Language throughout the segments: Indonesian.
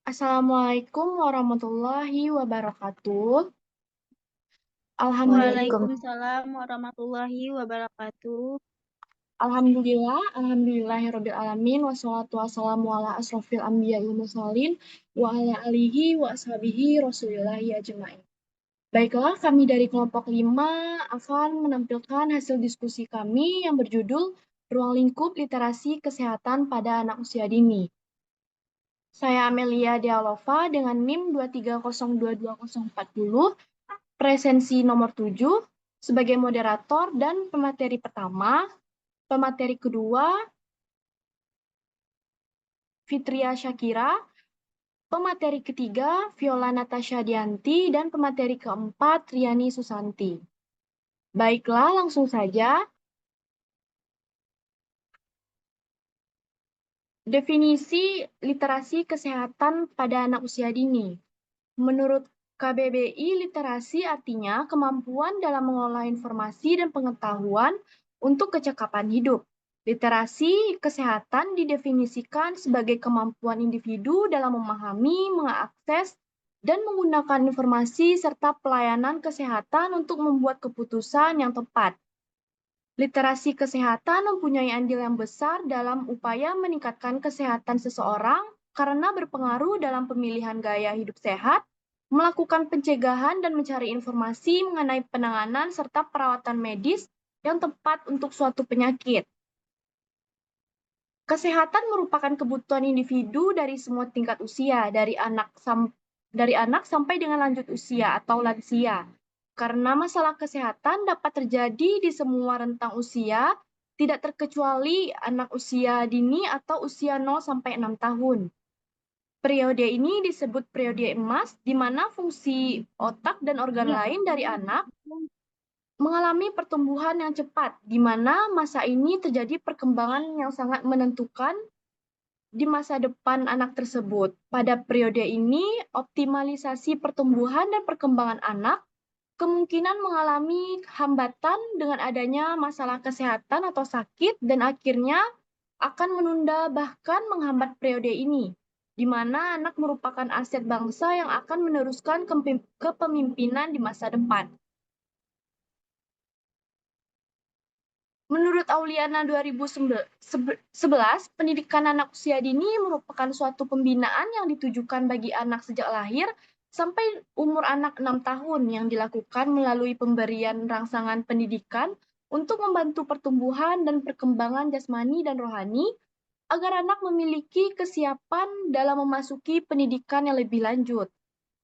Assalamualaikum warahmatullahi wabarakatuh. Alhamdulillah, Waalaikumsalam warahmatullahi wabarakatuh. alhamdulillahirabbil alamin wassalatu wassalamu ala asrofil anbiya'i wal mursalin wa ala alihi wa ashabihi rasulillahi ajmain. Baiklah, kami dari kelompok 5 akan menampilkan hasil diskusi kami yang berjudul Ruang Lingkup Literasi Kesehatan pada Anak Usia Dini. Saya Amelia Dialova dengan NIM 2302240, presensi nomor 7 sebagai moderator dan pemateri pertama. Pemateri kedua, Fitria Syakira. Pemateri ketiga, Viola Natasha Dianti. Dan pemateri keempat, Riani Susanti. Baiklah, langsung saja. Definisi literasi kesehatan pada anak usia dini. Menurut KBBI, literasi artinya kemampuan dalam mengolah informasi dan pengetahuan untuk kecakapan hidup. Literasi kesehatan didefinisikan sebagai kemampuan individu dalam memahami, mengakses, dan menggunakan informasi serta pelayanan kesehatan untuk membuat keputusan yang tepat. Literasi kesehatan mempunyai andil yang besar dalam upaya meningkatkan kesehatan seseorang karena berpengaruh dalam pemilihan gaya hidup sehat, melakukan pencegahan dan mencari informasi mengenai penanganan serta perawatan medis yang tepat untuk suatu penyakit. Kesehatan merupakan kebutuhan individu dari semua tingkat usia, dari anak sampai dengan lanjut usia atau lansia. Karena masalah kesehatan dapat terjadi di semua rentang usia, tidak terkecuali anak usia dini atau usia 0 sampai 6 tahun. Periode ini disebut periode emas, di mana fungsi otak dan organ lain dari anak mengalami pertumbuhan yang cepat, di mana masa ini terjadi perkembangan yang sangat menentukan di masa depan anak tersebut. Pada periode ini, optimalisasi pertumbuhan dan perkembangan anak kemungkinan mengalami hambatan dengan adanya masalah kesehatan atau sakit dan akhirnya akan menunda bahkan menghambat periode ini, di mana anak merupakan aset bangsa yang akan meneruskan kepemimpinan di masa depan. Menurut Auliana 2011, pendidikan anak usia dini merupakan suatu pembinaan yang ditujukan bagi anak sejak lahir sampai umur anak 6 tahun yang dilakukan melalui pemberian rangsangan pendidikan untuk membantu pertumbuhan dan perkembangan jasmani dan rohani agar anak memiliki kesiapan dalam memasuki pendidikan yang lebih lanjut.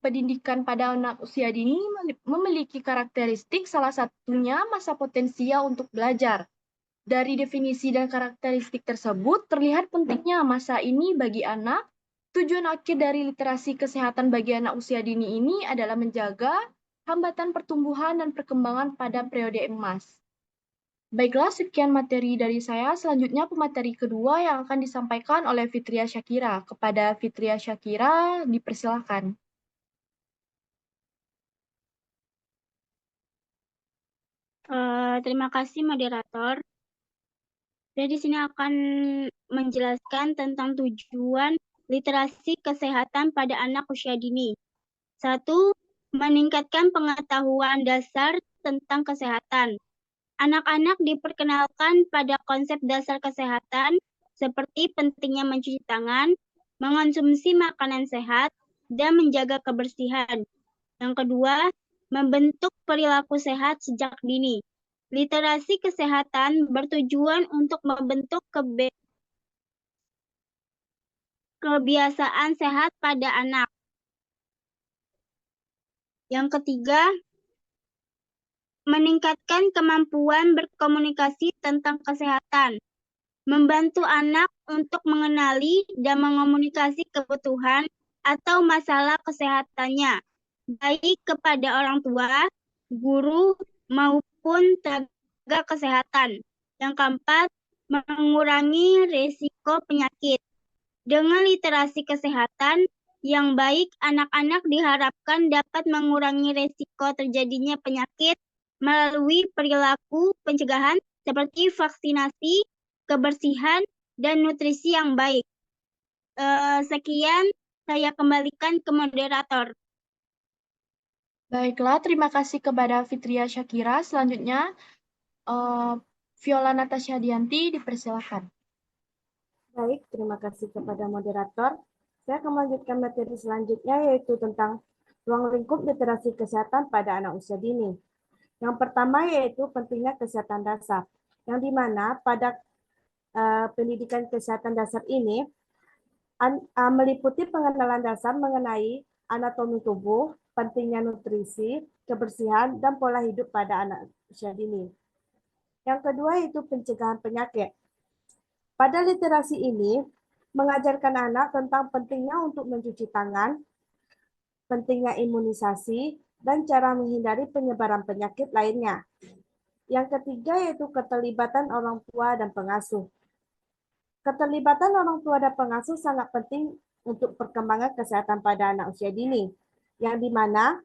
Pendidikan pada anak usia dini memiliki karakteristik salah satunya masa potensial untuk belajar. Dari definisi dan karakteristik tersebut, terlihat pentingnya masa ini bagi anak. Tujuan akhir dari literasi kesehatan bagi anak usia dini ini adalah menjaga hambatan pertumbuhan dan perkembangan pada periode emas. Baiklah, sekian materi dari saya. Selanjutnya pemateri kedua yang akan disampaikan oleh Fitria Syakira. Kepada Fitria Syakira, dipersilakan. Terima kasih moderator. Saya di sini akan menjelaskan tentang tujuan literasi kesehatan pada anak usia dini. 1. Meningkatkan pengetahuan dasar tentang kesehatan. Anak-anak diperkenalkan pada konsep dasar kesehatan seperti pentingnya mencuci tangan, mengonsumsi makanan sehat, dan menjaga kebersihan. Yang kedua, membentuk perilaku sehat sejak dini. Literasi kesehatan bertujuan untuk membentuk kebiasaan sehat pada anak. Yang ketiga, meningkatkan kemampuan berkomunikasi tentang kesehatan. Membantu anak untuk mengenali dan mengomunikasi kebutuhan atau masalah kesehatannya, baik kepada orang tua, guru, maupun tenaga kesehatan. Yang keempat, mengurangi risiko penyakit. Dengan literasi kesehatan yang baik, anak-anak diharapkan dapat mengurangi risiko terjadinya penyakit melalui perilaku pencegahan seperti vaksinasi, kebersihan, dan nutrisi yang baik. Sekian, Saya kembalikan ke moderator. Baiklah, terima kasih kepada Fitria Syakira. Selanjutnya, Viola Natasha Dianti dipersilakan. Baik, terima kasih kepada moderator. Saya akan melanjutkan materi selanjutnya, yaitu tentang ruang lingkup literasi kesehatan pada anak usia dini. Yang pertama yaitu pentingnya kesehatan dasar, yang dimana pada pendidikan kesehatan dasar ini meliputi pengenalan dasar mengenai anatomi tubuh, pentingnya nutrisi, kebersihan, dan pola hidup pada anak usia dini. Yang kedua yaitu pencegahan penyakit. Pada literasi ini, mengajarkan anak tentang pentingnya untuk mencuci tangan, pentingnya imunisasi, dan cara menghindari penyebaran penyakit lainnya. Yang ketiga yaitu keterlibatan orang tua dan pengasuh. Keterlibatan orang tua dan pengasuh sangat penting untuk perkembangan kesehatan pada anak usia dini, yang dimana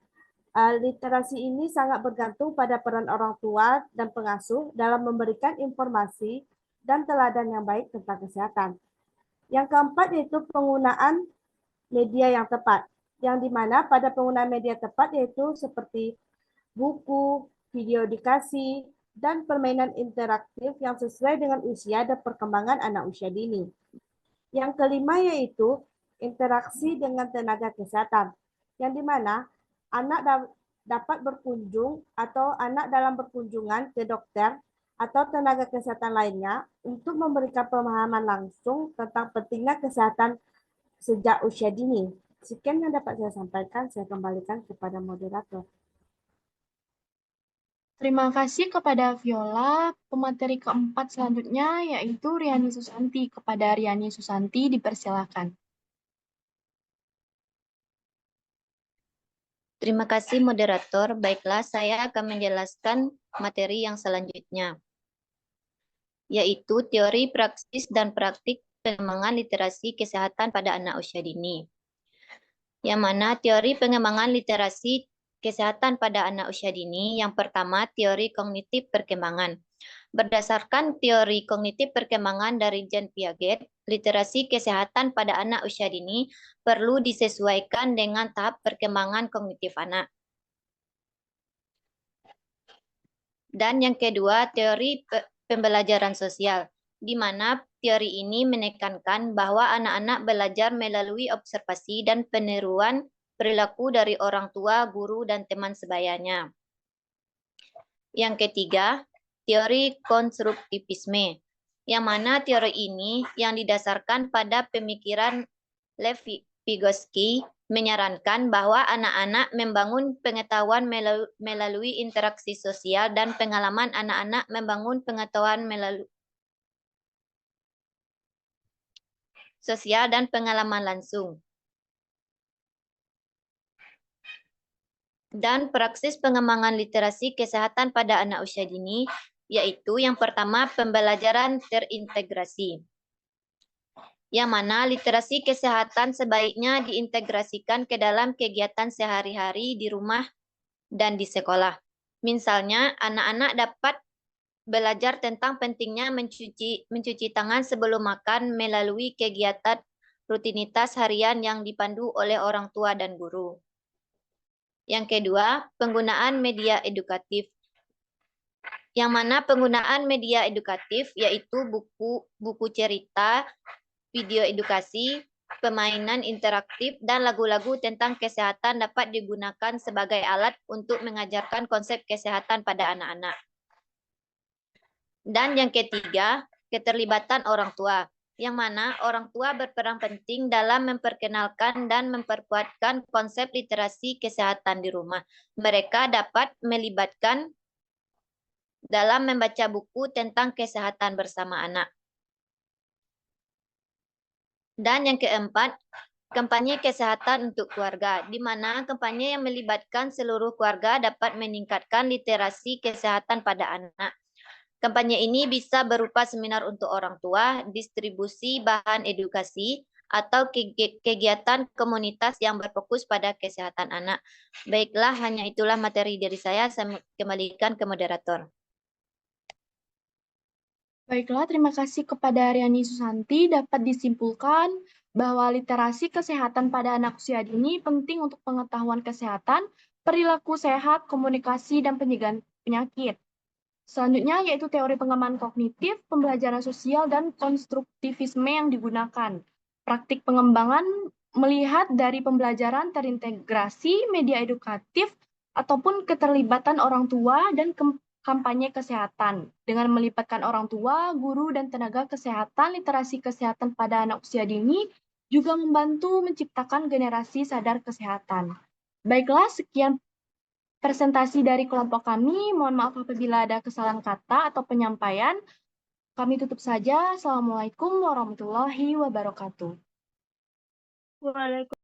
literasi ini sangat bergantung pada peran orang tua dan pengasuh dalam memberikan informasi dan teladan yang baik tentang kesehatan. Yang keempat yaitu penggunaan media yang tepat, yang dimana pada penggunaan media tepat yaitu seperti buku, video edukasi, dan permainan interaktif yang sesuai dengan usia dan perkembangan anak usia dini. Yang kelima yaitu interaksi dengan tenaga kesehatan, yang dimana anak dapat berkunjung atau anak dalam berkunjungan ke dokter atau tenaga kesehatan lainnya untuk memberikan pemahaman langsung tentang pentingnya kesehatan sejak usia dini. Sekian yang dapat saya sampaikan, saya kembalikan kepada moderator. Terima kasih kepada Viola. Pemateri keempat selanjutnya yaitu Riani Susanti. Kepada Riani Susanti dipersilakan. Terima kasih moderator. Baiklah, saya akan menjelaskan materi yang selanjutnya, yaitu teori, praksis, dan praktik pengembangan literasi kesehatan pada anak usia dini. Yang mana teori pengembangan literasi kesehatan pada anak usia dini, yang pertama teori kognitif perkembangan. Berdasarkan teori kognitif perkembangan dari Jean Piaget, literasi kesehatan pada anak usia dini perlu disesuaikan dengan tahap perkembangan kognitif anak. Dan yang kedua, teori pembelajaran sosial, di mana teori ini menekankan bahwa anak-anak belajar melalui observasi dan peniruan perilaku dari orang tua, guru, dan teman sebayanya. Yang ketiga, teori konstruktivisme, yang mana teori ini yang didasarkan pada pemikiran Lev Vygotsky menyarankan bahwa anak-anak membangun pengetahuan melalui interaksi sosial dan pengalaman anak-anak membangun pengetahuan melalui sosial dan pengalaman langsung. Dan praksis pengembangan literasi kesehatan pada anak usia dini, yaitu yang pertama pembelajaran terintegrasi, yang mana literasi kesehatan sebaiknya diintegrasikan ke dalam kegiatan sehari-hari di rumah dan di sekolah. Misalnya, anak-anak dapat belajar tentang pentingnya mencuci tangan sebelum makan melalui kegiatan rutinitas harian yang dipandu oleh orang tua dan guru. Yang kedua, penggunaan media edukatif, yang mana penggunaan media edukatif yaitu buku cerita, video edukasi, permainan interaktif, dan lagu-lagu tentang kesehatan dapat digunakan sebagai alat untuk mengajarkan konsep kesehatan pada anak-anak. Dan yang ketiga, keterlibatan orang tua, yang mana orang tua berperan penting dalam memperkenalkan dan memperkuatkan konsep literasi kesehatan di rumah. Mereka dapat melibatkan dalam membaca buku tentang kesehatan bersama anak. Dan yang keempat, kampanye kesehatan untuk keluarga, di mana kampanye yang melibatkan seluruh keluarga dapat meningkatkan literasi kesehatan pada anak. Kampanye ini bisa berupa seminar untuk orang tua, distribusi bahan edukasi, atau kegiatan komunitas yang berfokus pada kesehatan anak. Baiklah, hanya itulah materi dari saya kembalikan ke moderator. Baiklah, terima kasih kepada Riani Susanti. Dapat disimpulkan bahwa literasi kesehatan pada anak usia dini penting untuk pengetahuan kesehatan, perilaku sehat, komunikasi, dan pencegahan penyakit. Selanjutnya yaitu teori pengembangan kognitif, pembelajaran sosial, dan konstruktivisme yang digunakan. Praktik pengembangan melihat dari pembelajaran terintegrasi, media edukatif, ataupun keterlibatan orang tua dan kampanye kesehatan. Dengan melibatkan orang tua, guru, dan tenaga kesehatan, literasi kesehatan pada anak usia dini juga membantu menciptakan generasi sadar kesehatan. Baiklah, sekian presentasi dari kelompok kami. Mohon maaf apabila ada kesalahan kata atau penyampaian. Kami tutup saja. Assalamualaikum warahmatullahi wabarakatuh. Waalaikumsalam.